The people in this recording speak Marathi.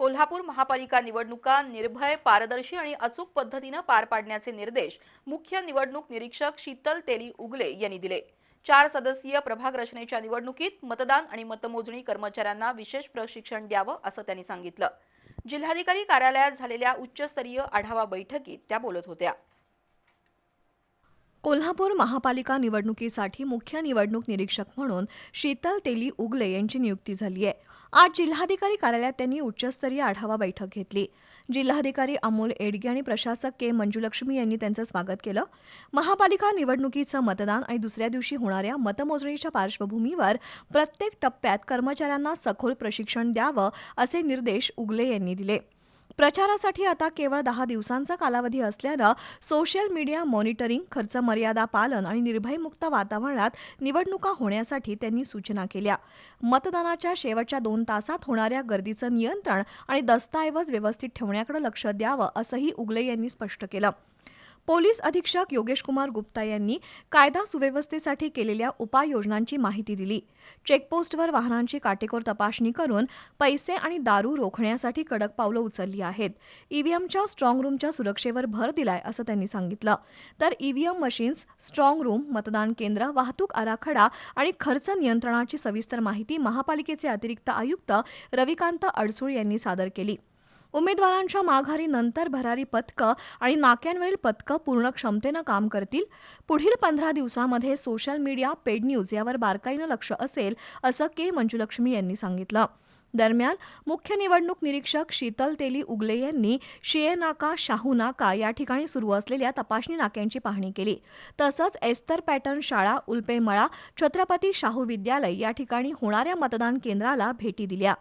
कोल्हापूर महापालिका निवडणुका निर्भय, पारदर्शी आणि अचूक पद्धतीने पार पाडण्याचे निर्देश मुख्य निवडणूक निरीक्षक शीतल तेली उगले यांनी दिले। 4 सदस्यीय प्रभाग रचनेच्या निवडणुकीत मतदान आणि मतमोजणी कर्मचाऱ्यांना विशेष प्रशिक्षण द्यावं असं त्यांनी सांगितलं। जिल्हाधिकारी कार्यालयात झालेल्या उच्चस्तरीय आढावा बैठकीत त्या बोलत होत्या। कोल्हापूर महापालिका निवडणुकीसाठी मुख्य निवडणूक निरीक्षक म्हणून शीतल तेली उगले यांची नियुक्ती झाली आहे। आज जिल्हाधिकारी कार्यालयात त्यांनी उच्चस्तरीय आढावा बैठक घेतली। जिल्हाधिकारी अमोल एडगे आणि प्रशासक के मंजुलक्ष्मी यांनी त्यांचं स्वागत केलं। महापालिका निवडणुकीचं मतदान आणि दुसऱ्या दिवशी होणाऱ्या मतमोजणीच्या पार्श्वभूमीवर प्रत्येक टप्प्यात कर्मचाऱ्यांना सखोल प्रशिक्षण द्यावं असे निर्देश उगले यांनी दिले। प्रचारासाठी आता केवळ 10 दिवसांचा कालावधी असल्यानं सोशल मीडिया मॉनिटरिंग, खर्च मर्यादा पालन आणि निर्भयमुक्त वातावरणात निवडणुका होण्यासाठी त्यांनी सूचना केल्या। मतदानाच्या शेवटच्या 2 तासात होणाऱ्या गर्दीचं नियंत्रण आणि दस्तऐवज व्यवस्थित ठेवण्याकडे लक्ष द्यावं असंही उगले यांनी स्पष्ट केलं। पोलीस अधीक्षक योगेश कुमार गुप्ता यांनी कायदा सुव्यवस्थेसाठी केलेल्या उपाययोजनांची माहिती दिली। चेकपोस्टवर वाहनांची काटेकोर तपासणी करून पैसे आणि दारू रोखण्यासाठी कडक पावलं उचलली आहेत। ईव्हीएमच्या स्ट्रॉंग रूमच्या सुरक्षेवर भर दिलाय असं त्यांनी सांगितलं। तर ईव्हीएम मशीन्स, स्ट्रॉंग रूम, मतदान केंद्र, वाहतूक आराखडा आणि खर्च नियंत्रणाची सविस्तर माहिती महापालिकेचे अतिरिक्त आयुक्त रविकांत अडसूळ यांनी सादर केली। उमेदवारांच्या माघारी नंतर भरारी पथकं आणि नाक्यांवरील पथकं पूर्ण क्षमतेनं काम करतील। पुढील 15 दिवसांमध्ये सोशल मीडिया, पेड न्यूज यावर बारकाईनं लक्ष असेल असं के मंजुलक्ष्मी यांनी सांगितलं। दरम्यान मुख्य निवडणूक निरीक्षक शीतल तेली उगले यांनी शिये नाका, शाहू नाका या ठिकाणी सुरू असलेल्या तपासणी नाक्यांची पाहणी केली। तसंच एस्तर पॅटर्न शाळा, उल्पे मळा, छत्रपती शाहू विद्यालय या ठिकाणी होणाऱ्या मतदान केंद्राला भेटी दिल्या।